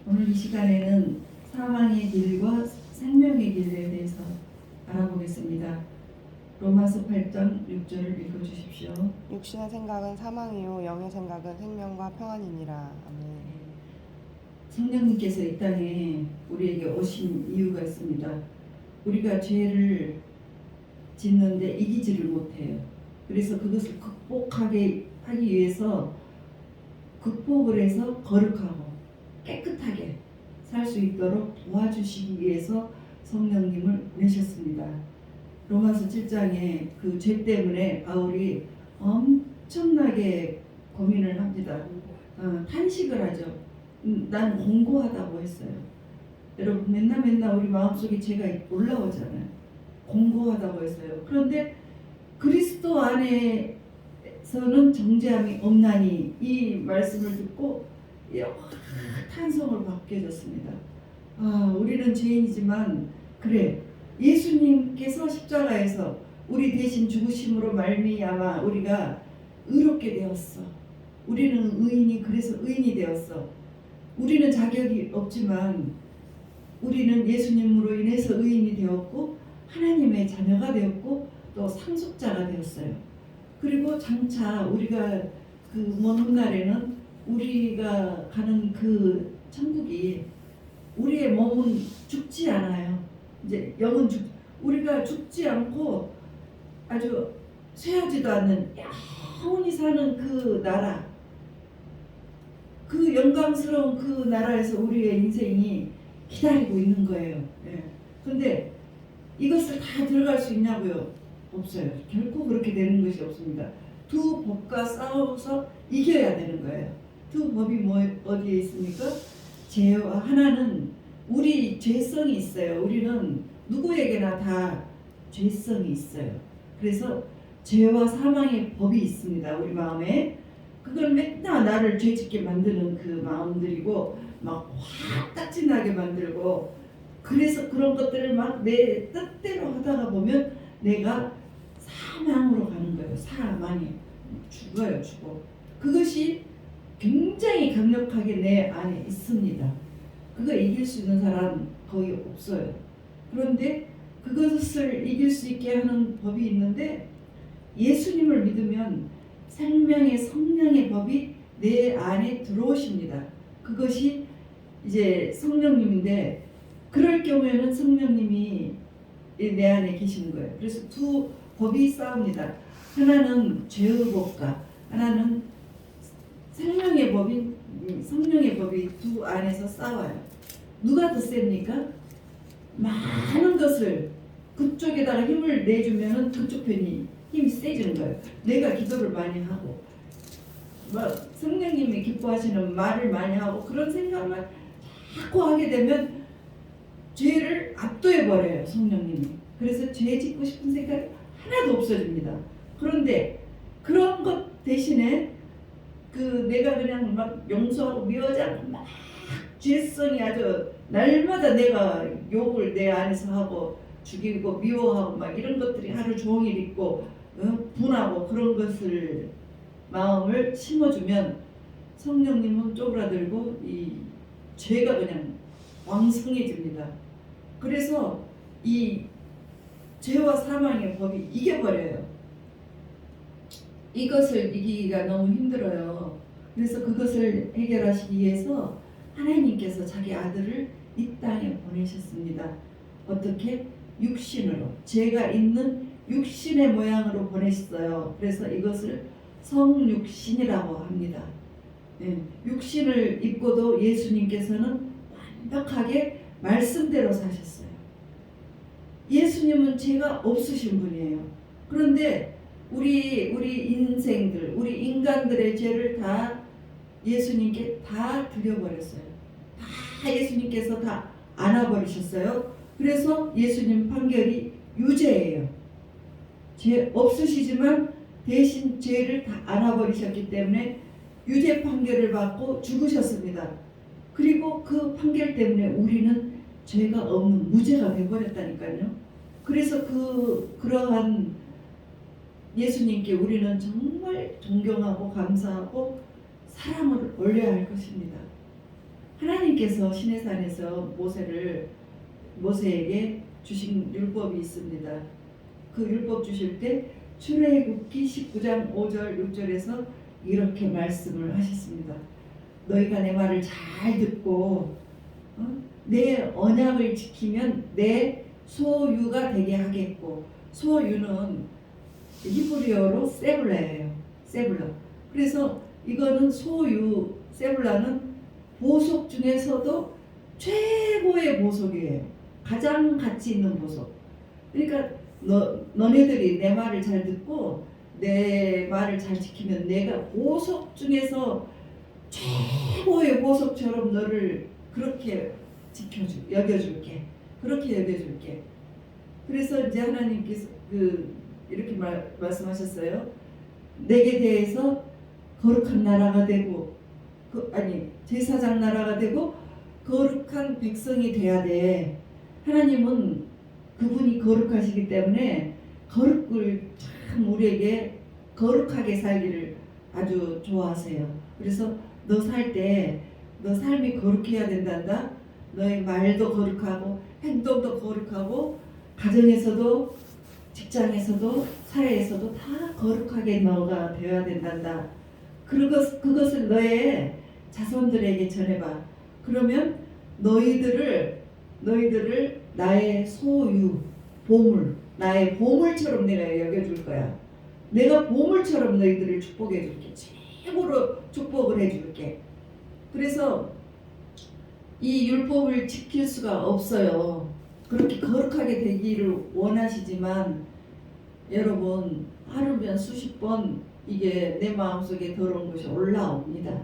오늘 이 시간에는 사망의 길과 생명의 길에 대해서 알아보겠습니다. 로마서 8장 6절을 읽어주십시오. 육신의 생각은 사망이요 영의 생각은 생명과 평안이니라. 아멘. 성령님께서 이 땅에 우리에게 오신 이유가 있습니다. 우리가 죄를 짓는데 이기지를 못해요. 그래서 그것을 극복하기 위해서 극복을 해서 거룩하고 깨끗하게 살 수 있도록 도와주시기 위해서 성령님을 보내셨습니다. 로마서 7장에 그 죄 때문에 바울이 엄청나게 고민을 합니다. 탄식을 하죠. 난 공고하다고 했어요. 여러분 맨날 우리 마음속에 죄가 올라오잖아요. 공고하다고 했어요. 그런데 그리스도 안에서는 정죄함이 없나니 이 말씀을 듣고 탄성을 받게 됐습니다. 우리는 죄인이지만 그래 예수님께서 십자가에서 우리 대신 죽으심으로 말미암아 우리가 의롭게 되었어. 우리는 의인이 그래서 의인이 되었어. 우리는 자격이 없지만 우리는 예수님으로 인해서 의인이 되었고 하나님의 자녀가 되었고 또 상속자가 되었어요. 그리고 장차 우리가 그 먼 훗날에는 우리가 가는 그 천국이 우리의 몸은 죽지 않아요. 이제 영은 우리가 죽지 않고 아주 쇠하지도 않는 영원히 사는 그 나라, 그 영광스러운 그 나라에서 우리의 인생이 기다리고 있는 거예요. 그런데 이것을 다 들어갈 수 있냐고요? 없어요. 결코 그렇게 되는 것이 없습니다. 두 법과 싸워서 이겨야 되는 거예요. 두 법이 어디에 있습니까? 죄와 하나는 우리 죄성이 있어요. 우리는 누구에게나 다 죄성이 있어요. 그래서 죄와 사망의 법이 있습니다. 우리 마음에. 그걸 맨날 나를 죄짓게 만드는 그 마음들이고 막 화딱지 나게 만들고 그래서 그런 것들을 막 내 뜻대로 하다가 보면 내가 사망으로 가는 거예요. 사망이 죽어요. 죽어. 그것이 굉장히 강력하게 내 안에 있습니다. 그거 이길 수 있는 사람 거의 없어요. 그런데 그것을 이길 수 있게 하는 법이 있는데 예수님을 믿으면 생명의 성령의 법이 내 안에 들어오십니다. 그것이 이제 성령님인데 그럴 경우에는 성령님이 내 안에 계시는 거예요. 그래서 두 법이 싸웁니다. 하나는 죄의 법과 하나는 생명의 법인 성령의 법이 두 안에서 싸워요. 누가 더 셉니까? 많은 것을 그쪽에다가 힘을 내주면은 그쪽 편이 힘이 세지는 거예요. 내가 기도를 많이 하고 성령님이 기뻐하시는 말을 많이 하고 그런 생각만 자꾸 하게 되면 죄를 압도해 버려요. 성령님이. 그래서 죄 짓고 싶은 생각이 하나도 없어집니다. 그런데 그런 것 대신에 그 내가 그냥 막 용서하고 미워하지 않고 막 죄성이 아주 날마다 내가 욕을 내 안에서 하고 죽이고 미워하고 막 이런 것들이 하루 종일 있고 분하고 그런 것을 마음을 심어주면 성령님은 쪼그라들고 이 죄가 그냥 왕성해집니다. 그래서 이 죄와 사망의 법이 이겨버려요. 이것을 이기기가 너무 힘들어요. 그래서 그것을 해결하시기 위해서 하나님께서 자기 아들을 이 땅에 보내셨습니다. 어떻게? 육신으로. 죄가 있는 육신의 모양으로 보내셨어요. 그래서 이것을 성육신이라고 합니다. 육신을 입고도 예수님께서는 완벽하게 말씀대로 사셨어요. 예수님은 죄가 없으신 분이에요. 그런데 우리 인생들, 우리 인간들의 죄를 다 예수님께 다 드려버렸어요. 다 예수님께서 다 안아버리셨어요. 그래서 예수님 판결이 유죄예요. 죄 없으시지만 대신 죄를 다 안아버리셨기 때문에 유죄 판결을 받고 죽으셨습니다. 그리고 그 판결 때문에 우리는 죄가 없는 무죄가 되어버렸다니까요. 그래서 그러한 예수님께 우리는 정말 존경하고 감사하고 사랑을 올려야 할 것입니다. 하나님께 하나님께서 시내산에서 모세에게 주신 율법이 있습니다. 그 율법 주실 때 출애굽기 19장 5절 6절에서 이렇게 말씀을 하셨습니다. 너희가 내 말을 잘 듣고 내 언약을 지키면 내 소유가 되게 하겠고, 소유는 히브리어로 세불라예요. 세불라. 그래서 이거는 소유, 세불라는 보석 중에서도 최고의 보석이에요. 가장 가치 있는 보석. 그러니까 너네들이 내 말을 잘 듣고 내 말을 잘 지키면 내가 보석 중에서 최고의 보석처럼 너를 그렇게 여겨줄게. 그렇게 여겨줄게. 그래서 이제 하나님께서 이렇게 말씀하셨어요. 내게 대해서 거룩한 나라가 되고, 제사장 나라가 되고 거룩한 백성이 돼야 돼. 하나님은 그분이 거룩하시기 때문에 거룩을 참 우리에게 거룩하게 살기를 아주 좋아하세요. 그래서 너 살 때 너 삶이 거룩해야 된단다. 너의 말도 거룩하고 행동도 거룩하고 가정에서도 직장에서도 사회에서도 다 거룩하게 너가 되어야 된단다. 그것을 너의 자손들에게 전해봐. 그러면 너희들을 나의 소유, 보물, 나의 보물처럼 내가 여겨줄 거야. 내가 보물처럼 너희들을 축복해 줄게. 최고로 축복을 해줄게. 그래서 이 율법을 지킬 수가 없어요. 그렇게 거룩하게 되기를 원하시지만 여러분, 하루면 수십 번 이게 내 마음속에 더러운 것이 올라옵니다.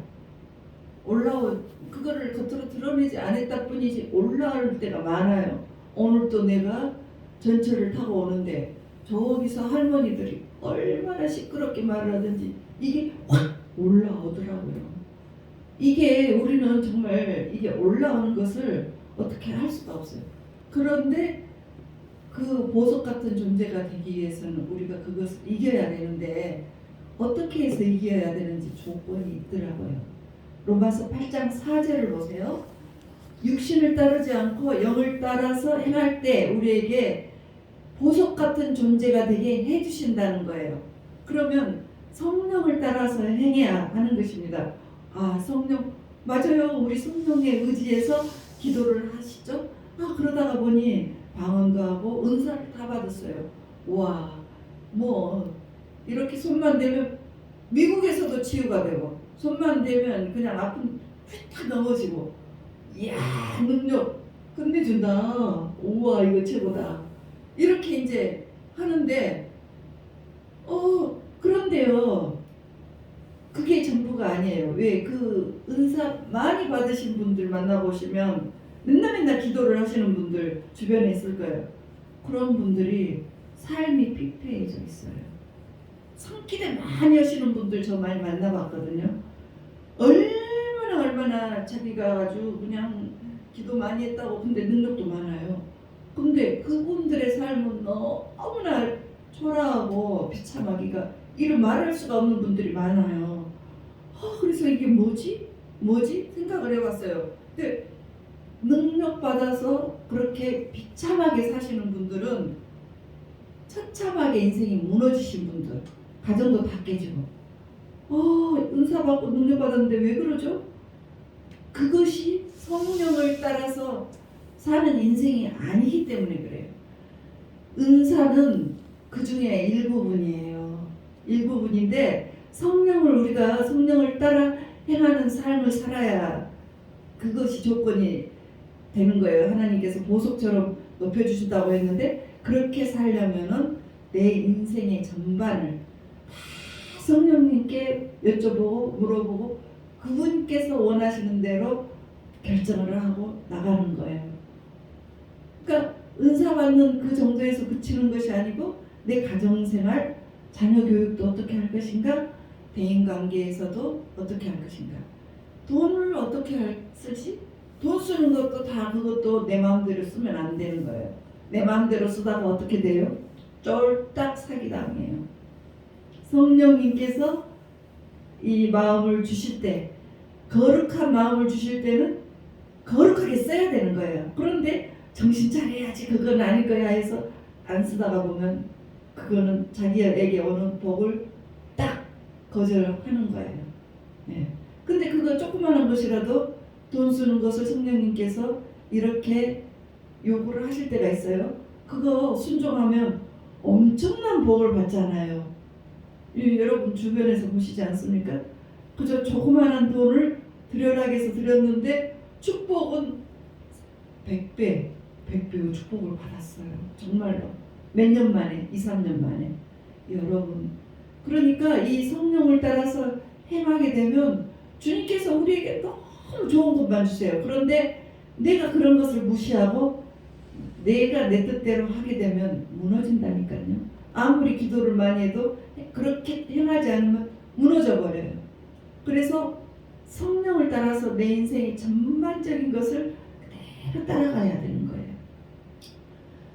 그거를 겉으로 드러내지 않았다 뿐이지 올라올 때가 많아요. 오늘 또 내가 전철을 타고 오는데 저기서 할머니들이 얼마나 시끄럽게 말을 하든지 이게 확 올라오더라고요. 이게 우리는 정말 이게 올라오는 것을 어떻게 할 수가 없어요. 그런데 그 보석 같은 존재가 되기 위해서는 우리가 그것을 이겨야 되는데 어떻게 해서 이겨야 되는지 조건이 있더라고요. 로마서 8장 4절을 보세요. 육신을 따르지 않고 영을 따라서 행할 때 우리에게 보석 같은 존재가 되게 해주신다는 거예요. 그러면 성령을 따라서 행해야 하는 것입니다. 성령, 맞아요. 우리 성령에 의지해서 기도를 하시죠. 그러다가 보니 방언도 하고 은사를 다 받았어요. 와, 이렇게 손만 대면 미국에서도 치유가 되고, 손만 대면 그냥 아픈 휙 넘어지고, 이야, 능력 끝내준다. 우와, 이거 최고다. 이렇게 이제 하는데, 그런데요, 그게 전부가 아니에요. 왜? 그 은사 많이 받으신 분들 만나보시면 맨날 기도를 하시는 분들 주변에 있을 거예요. 그런 분들이 삶이 피폐해져 있어요. 성기대 많이 하시는 분들 저 많이 만나봤거든요. 얼마나 자기가 아주 그냥 기도 많이 했다고, 근데 능력도 많아요. 근데 그분들의 삶은 너무나 초라하고 비참하기가 이를 말할 수가 없는 분들이 많아요. 그래서 이게 뭐지 생각을 해봤어요. 근데 능력 받아서 그렇게 비참하게 사시는 분들은 처참하게 인생이 무너지신 분들, 가정도 다 깨지고, 은사 받고 능력 받았는데 왜 그러죠? 그것이 성령을 따라서 사는 인생이 아니기 때문에 그래요. 은사는 그 중에 일부분이에요. 일부분인데 우리가 성령을 따라 행하는 삶을 살아야 그것이 조건이 되는 거예요. 하나님께서 보석처럼 높여주신다고 했는데 그렇게 살려면은 내 인생의 전반을 다 성령님께 여쭤보고 물어보고 그분께서 원하시는 대로 결정을 하고 나가는 거예요. 그러니까 은사 받는 그 정도에서 그치는 것이 아니고 내 가정생활, 자녀 교육도 어떻게 할 것인가, 대인관계에서도 어떻게 할 것인가, 돈을 어떻게 쓸지, 돈 쓰는 것도 다 그것도 내 마음대로 쓰면 안 되는 거예요. 내 마음대로 쓰다가 어떻게 돼요? 쫄딱 사기당해요. 성령님께서 이 마음을 주실 때, 거룩한 마음을 주실 때는 거룩하게 써야 되는 거예요. 그런데 정신 차려야지 그건 아닐 거야 해서 안 쓰다가 보면 그거는 자기에게 오는 복을 딱 거절하는 거예요. 예. 근데 그거 조그마한 것이라도 돈 쓰는 것을 성령님께서 이렇게 요구를 하실 때가 있어요. 그거 순종하면 엄청난 복을 받잖아요. 여러분 주변에서 보시지 않습니까? 그저 조그마한 돈을 드려라 해서 드렸는데 축복은 100배, 100배의 축복을 받았어요. 정말로. 몇 년 만에, 2, 3년 만에. 여러분. 그러니까 이 성령을 따라서 행하게 되면 주님께서 우리에게 너무 좋은 것만 주세요. 그런데 내가 그런 것을 무시하고 내가 내 뜻대로 하게 되면 무너진다니까요. 아무리 기도를 많이 해도 그렇게 행하지 않으면 무너져 버려요. 그래서 성령을 따라서 내 인생의 전반적인 것을 그대로 따라가야 되는 거예요.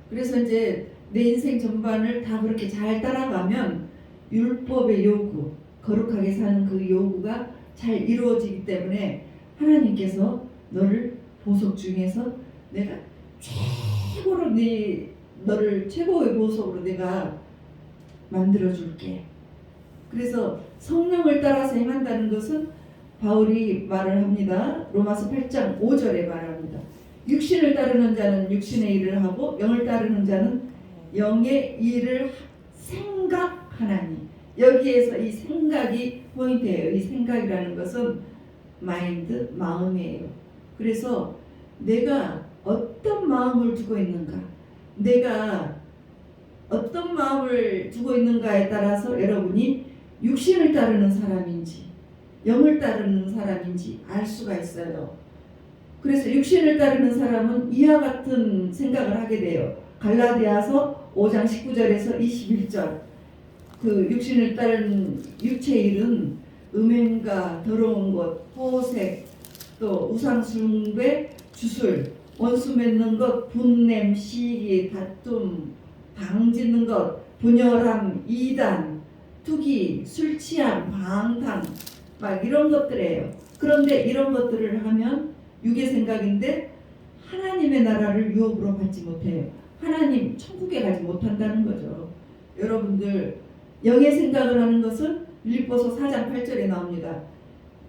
그래서 이제 내 인생 전반을 다 그렇게 잘 따라가면 율법의 요구, 거룩하게 사는 그 요구가 잘 이루어지기 때문에 하나님께서 너를 보석 중에서 내가 최고로 너를 최고의 보석으로 내가 만들어줄게. 그래서 성령을 따라서 행한다는 것은 바울이 말을 합니다. 로마서 8장 5절에 말합니다. 육신을 따르는 자는 육신의 일을 하고 영을 따르는 자는 영의 일을 생각하나니. 여기에서 이 생각이 포인트예요. 이 생각이라는 것은 마인드, 마음이에요. 그래서 내가 어떤 마음을 두고 있는가, 내가 어떤 마음을 두고 있는가에 따라서 여러분이 육신을 따르는 사람인지 영을 따르는 사람인지 알 수가 있어요. 그래서 육신을 따르는 사람은 이와 같은 생각을 하게 돼요. 갈라디아서 5장 19절에서 21절. 그 육신을 따르는 육체의 일은 음행과 더러운 것, 호색, 또 우상숭배, 주술, 원수 맺는 것, 분냄, 시기, 다툼, 방짓는 것, 분열함, 이단, 투기, 술 취함, 방탕, 막 이런 것들이에요. 그런데 이런 것들을 하면 육의 생각인데 하나님의 나라를 유업으로 받지 못해요. 하나님 천국에 가지 못한다는 거죠. 여러분들 영의 생각을 하는 것은 빌립보서 4장 8절에 나옵니다.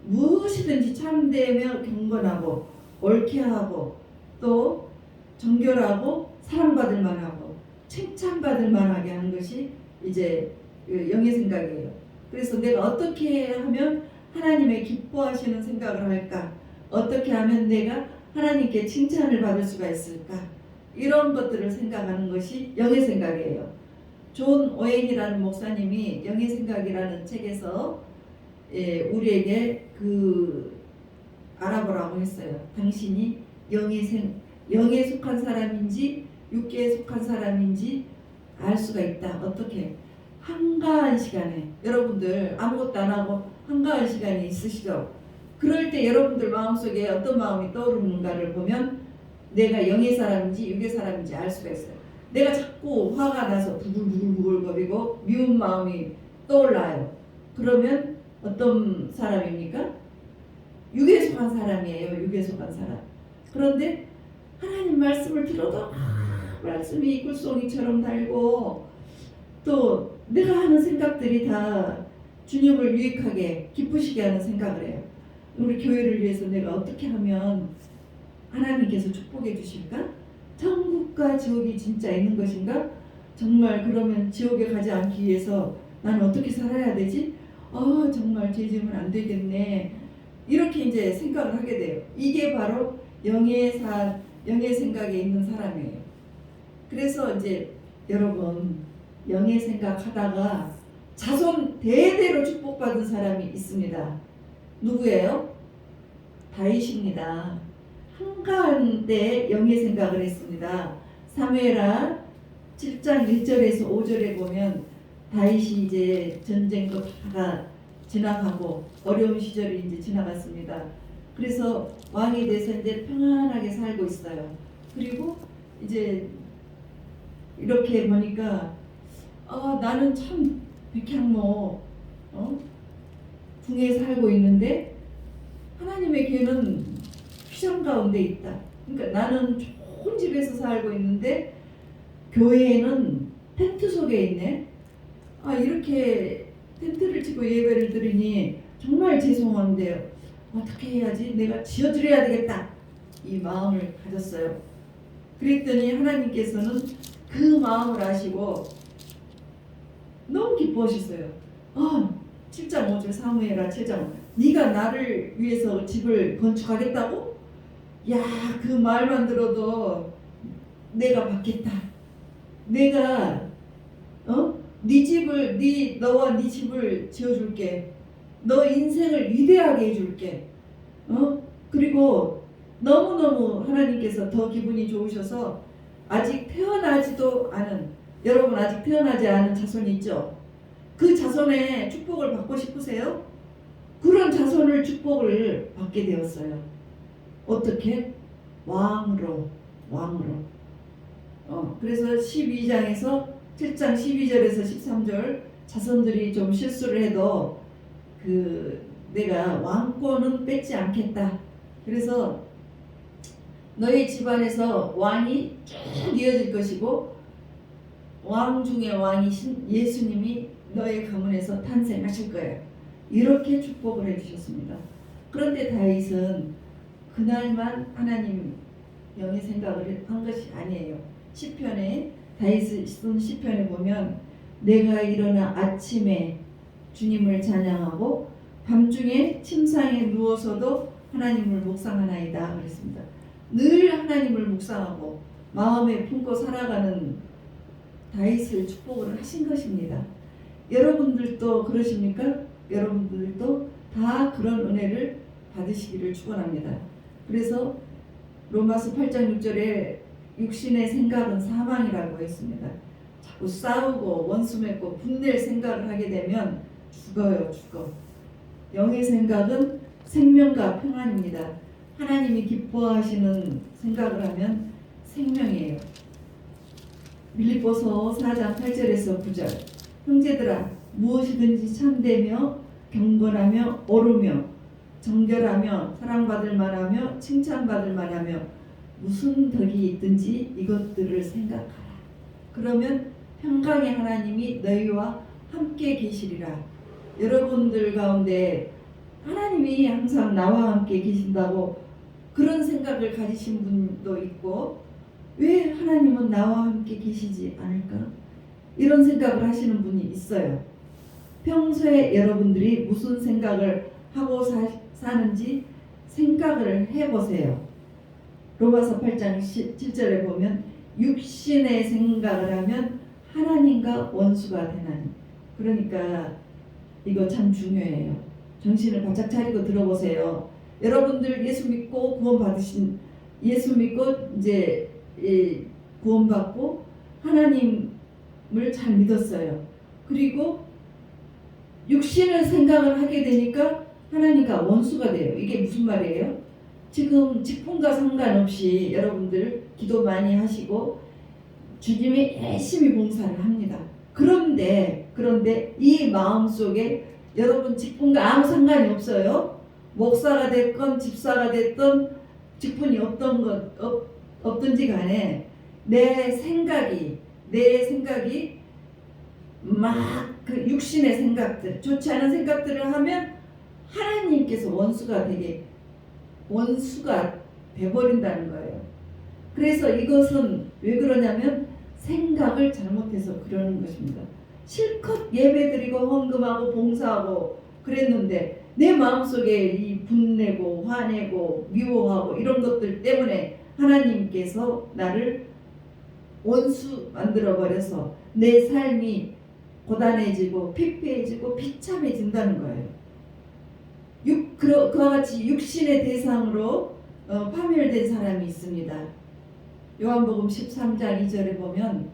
무엇이든지 참되며 경건하고 옳게 하고 또 정결하고 사랑받을 만하고 칭찬받을 만하게 하는 것이 이제 영의 생각이에요. 그래서 내가 어떻게 하면 하나님의 기뻐하시는 생각을 할까? 어떻게 하면 내가 하나님께 칭찬을 받을 수가 있을까? 이런 것들을 생각하는 것이 영의 생각이에요. 존 오웬이라는 목사님이 영의 생각이라는 책에서 우리에게 알아보라고 했어요. 당신이 영에 속한 사람인지 육계에 속한 사람인지 알 수가 있다. 어떻게? 한가한 시간에 여러분들 아무것도 안 하고 한가한 시간이 있으시죠? 그럴 때 여러분들 마음속에 어떤 마음이 떠오르는가를 보면 내가 영의 사람인지 육의 사람인지 알 수가 있어요. 내가 자꾸 화가 나서 부글부글거리고 미운 마음이 떠올라요. 그러면 어떤 사람입니까? 육에 속한 사람이에요. 육에 속한 사람. 그런데 하나님 말씀을 들어도 말씀이 이꿀송이처럼 달고 또 내가 하는 생각들이 다 주님을 유익하게 기쁘시게 하는 생각을 해요. 우리 교회를 위해서 내가 어떻게 하면 하나님께서 축복해 주실까? 천국과 지옥이 진짜 있는 것인가? 정말 그러면 지옥에 가지 않기 위해서 나는 어떻게 살아야 되지? 정말 죄 지으면 안 되겠네. 이렇게 이제 생각을 하게 돼요. 이게 바로 영의 생각에 있는 사람이에요. 그래서 이제 여러분 영의 생각하다가 자손 대대로 축복받은 사람이 있습니다. 누구예요? 다윗입니다. 한가한 때 영의 생각을 했습니다. 사무엘하 7장 1절에서 5절에 보면 다윗이 이제 전쟁도 다 지나가고 어려운 시절이 이제 지나갔습니다. 그래서 왕이 돼서 이제 평안하게 살고 있어요. 그리고 이제 이렇게 보니까 나는 참 백향로 궁에 살고 있는데 하나님의 개는 투정 가운데 있다. 그러니까 나는 좋은 집에서 살고 있는데 교회에는 텐트 속에 있네. 아, 이렇게 텐트를 치고 예배를 드리니 정말 죄송한데요. 어떻게 해야지? 내가 지어드려야 되겠다. 이 마음을 가졌어요. 그랬더니 하나님께서는 그 마음을 아시고 너무 기뻐하셨어요. 7장 5절 사무엘하 7장 네가 나를 위해서 집을 건축하겠다고? 야, 그 말만 들어도 내가 받겠다. 내가 네 집을 너와 네 집을 지어줄게. 너 인생을 위대하게 해줄게. 그리고 너무너무 하나님께서 더 기분이 좋으셔서 아직 태어나지도 않은 여러분 아직 태어나지 않은 자손이 있죠. 그 자손의 축복을 받고 싶으세요? 그런 자손을 축복을 받게 되었어요. 어떻게? 왕으로. 그래서 12장에서 7장 12절에서 13절 자손들이 좀 실수를 해도 내가 왕권은 뺏지 않겠다. 그래서 너희 집안에서 왕이 쭉 이어질 것이고 왕 중에 왕이신 예수님이 너의 가문에서 탄생하실 거예요. 이렇게 축복을 해주셨습니다. 그런데 다윗은 그날만 하나님 영의 생각을 한 것이 아니에요. 시편에 다윗이 쓴 시편에 보면 내가 일어나 아침에 주님을 찬양하고 밤중에 침상에 누워서도 하나님을 묵상하나이다 그랬습니다. 늘 하나님을 묵상하고 마음에 품고 살아가는 다윗을 축복을 하신 것입니다. 여러분들도 그러십니까? 여러분들도 다 그런 은혜를 받으시기를 축원합니다. 그래서 로마서 8장 6절에 육신의 생각은 사망이라고 했습니다. 자꾸 싸우고 원수 맺고 분낼 생각을 하게 되면 죽어요. 영의 생각은 생명과 평안입니다. 하나님이 기뻐하시는 생각을 하면 생명이에요. 빌립보서 4장 8절에서 9절 형제들아 무엇이든지 참되며 경건하며 옳으며 정결하며 사랑받을 만하며 칭찬받을 만하며 무슨 덕이 있든지 이것들을 생각하라. 그러면 평강의 하나님이 너희와 함께 계시리라. 여러분들 가운데 하나님이 항상 나와 함께 계신다고 그런 생각을 가지신 분도 있고 왜 하나님은 나와 함께 계시지 않을까? 이런 생각을 하시는 분이 있어요. 평소에 여러분들이 무슨 생각을 하고 사는지 생각을 해보세요. 로마서 8장 7절에 보면 육신의 생각을 하면 하나님과 원수가 되나니. 그러니까 이거 참 중요해요. 정신을 바짝 차리고 들어보세요. 여러분들 예수 믿고 구원받으신 예수 믿고 이제 구원받고 하나님을 잘 믿었어요. 그리고 육신을 생각을 하게 되니까 하나님과 원수가 돼요. 이게 무슨 말이에요? 지금 직분과 상관없이 여러분들 기도 많이 하시고 주님이 열심히 봉사를 합니다. 그런데 이 마음속에 여러분 직분과 아무 상관이 없어요. 목사가 됐건 집사가 됐든 직분이 없든지 간에 내 생각이 막 그 육신의 생각들 좋지 않은 생각들을 하면 하나님께서 원수가 돼버린다는 거예요. 그래서 이것은 왜 그러냐면 생각을 잘못해서 그러는 것입니다. 실컷 예배드리고 헌금하고 봉사하고 그랬는데 내 마음속에 이 분내고 화내고 미워하고 이런 것들 때문에 하나님께서 나를 원수 만들어버려서 내 삶이 고단해지고 피폐해지고 비참해진다는 거예요. 그와 같이 육신의 대상으로 파멸된 사람이 있습니다. 요한복음 13장 2절에 보면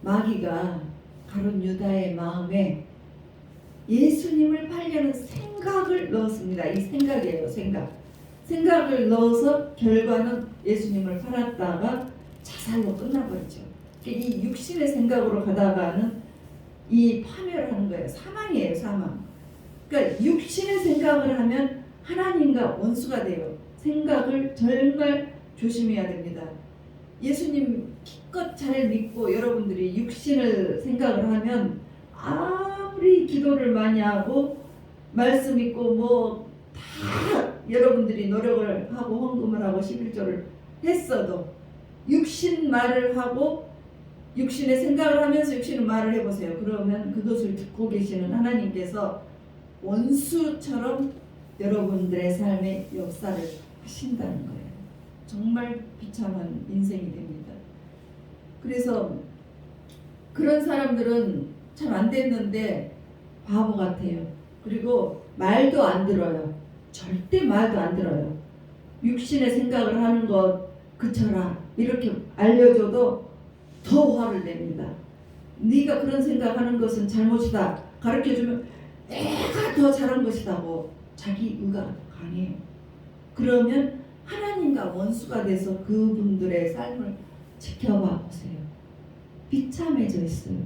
마귀가 가룟 유다의 마음에 예수님을 팔려는 생각을 넣었습니다. 이 생각이에요. 생각을 넣어서 결과는 예수님을 팔았다가 자살로 끝나버리죠. 이 육신의 생각으로 가다가는 이 파멸을 하는 거예요. 사망이에요. 사망. 그러니까 육신의 생각을 하면 하나님과 원수가 돼요. 생각을 정말 조심해야 됩니다. 예수님 기껏 잘 믿고 여러분들이 육신을 생각을 하면 아무리 기도를 많이 하고 말씀 있고 뭐 다 여러분들이 노력을 하고 헌금을 하고 11조를 했어도 육신 말을 하고 육신의 생각을 하면서 육신의 말을 해보세요. 그러면 그것을 듣고 계시는 하나님께서 원수처럼 여러분들의 삶의 역사를 하신다는 거예요. 정말 비참한 인생이 됩니다. 그래서 그런 사람들은 참 안 됐는데 바보 같아요. 그리고 말도 안 들어요. 절대 말도 안 들어요. 육신의 생각을 하는 것 그쳐라 이렇게 알려줘도 더 화를 냅니다. 네가 그런 생각하는 것은 잘못이다 가르쳐주면 내가 더 잘한 것이다고 자기 의가 강해요. 그러면 하나님과 원수가 돼서 그분들의 삶을 지켜봐 보세요. 비참해져 있어요.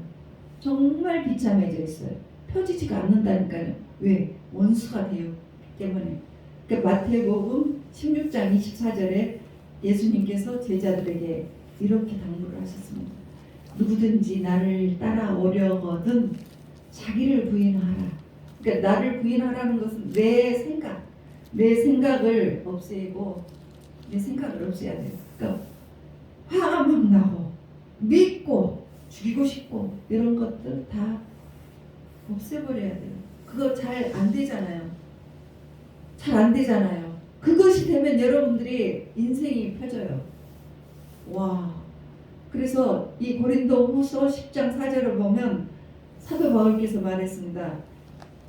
정말 비참해져 있어요. 펴지지가 않는다니까요. 왜? 원수가 되었기 때문에. 그러니까 마태복음 16장 24절에 예수님께서 제자들에게 이렇게 당부를 하셨습니다. 누구든지 나를 따라오려거든 자기를 부인하라. 그러니까 나를 부인하라는 것은 내 생각을 없애고 내 생각을 없애야 돼요. 그러니까 화가 막 나고 믿고 죽이고 싶고 이런 것들 다 없애버려야 돼요. 그거 잘 안 되잖아요. 잘 안 되잖아요. 그것이 되면 여러분들이 인생이 펴져요. 와. 그래서 이 고린도후서 10장 4절을 보면 사도 바울께서 말했습니다.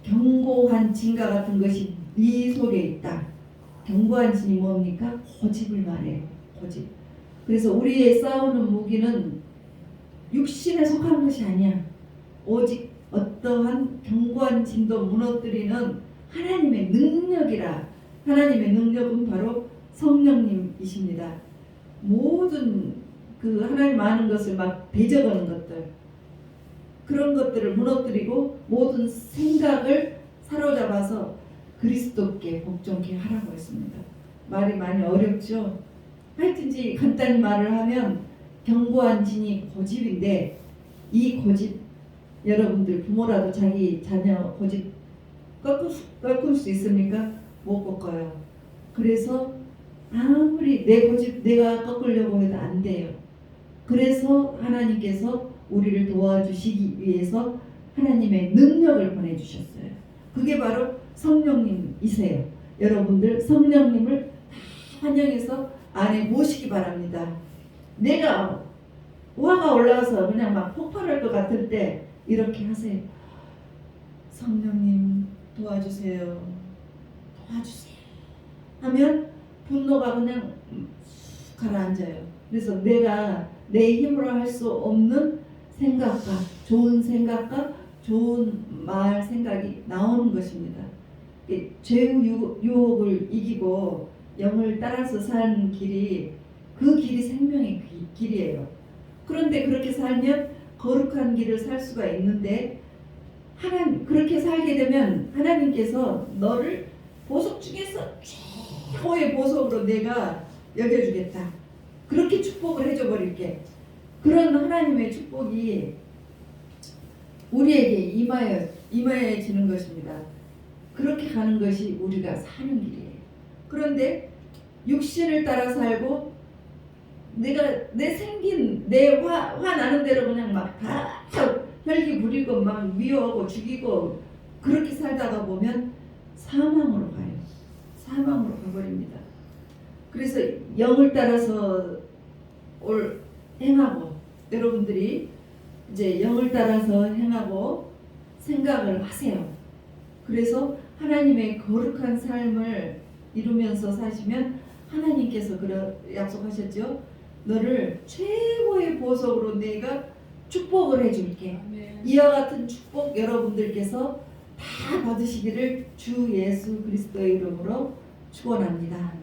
견고한 진과 같은 것이 네 속에 있다. 견고한 진이 뭡니까? 고집을 말해요. 고집. 그래서 우리의 싸우는 무기는 육신에 속한 것이 아니야. 오직 어떠한 견고한 진도 무너뜨리는 하나님의 능력이라. 하나님의 능력은 바로 성령님이십니다. 모든 그 하나님 아는 것을 막 배적하는 것들, 그런 것들을 무너뜨리고 모든 생각을 사로잡아서 그리스도께 복종케 하라고 했습니다. 말이 많이 어렵죠. 하여튼지 간단히 말을 하면 견고한 진이 고집인데 이 고집 여러분들 부모라도 자기 자녀 고집 꺾을 수 있습니까? 못 꺾어요. 그래서 아무리 내 고집 내가 꺾으려고 해도 안 돼요. 그래서 하나님께서 우리를 도와주시기 위해서 하나님의 능력을 보내주셨어요. 그게 바로 성령님이세요. 여러분들 성령님을 다 환영해서 안에 모시기 바랍니다. 내가 화가 올라와서 그냥 막 폭발할 것 같을 때 이렇게 하세요. 성령님 도와주세요. 도와주세요. 하면 분노가 그냥 쑥 가라앉아요. 그래서 내가 내 힘으로 할 수 없는 생각과 좋은 생각과 좋은 말 생각이 나오는 것입니다. 죄의 유혹을 이기고 영을 따라서 사는 길이 그 길이 생명의 길이에요. 그런데 그렇게 살면 거룩한 길을 살 수가 있는데 그렇게 살게 되면 하나님께서 너를 보석 중에서 최고의 보석으로 내가 여겨주겠다. 그렇게 축복을 해줘 버릴게. 그런 하나님의 축복이 우리에게 임하여지는 것입니다. 그렇게 가는 것이 우리가 사는 길이에요. 그런데 육신을 따라 살고 내가 내 화 나는 대로 그냥 막 다 혈기 부리고 막 미워하고 죽이고 그렇게 살다가 보면 사망으로 가요. 사망으로 가버립니다. 그래서 영을 따라서 행하고 여러분들이 이제 영을 따라서 행하고 생각을 하세요. 그래서 하나님의 거룩한 삶을 이루면서 사시면 하나님께서 약속하셨죠. 너를 최고의 보석으로 내가 축복을 해줄게. 이와 같은 축복 여러분들께서 다 받으시기를 주 예수 그리스도의 이름으로 축원합니다.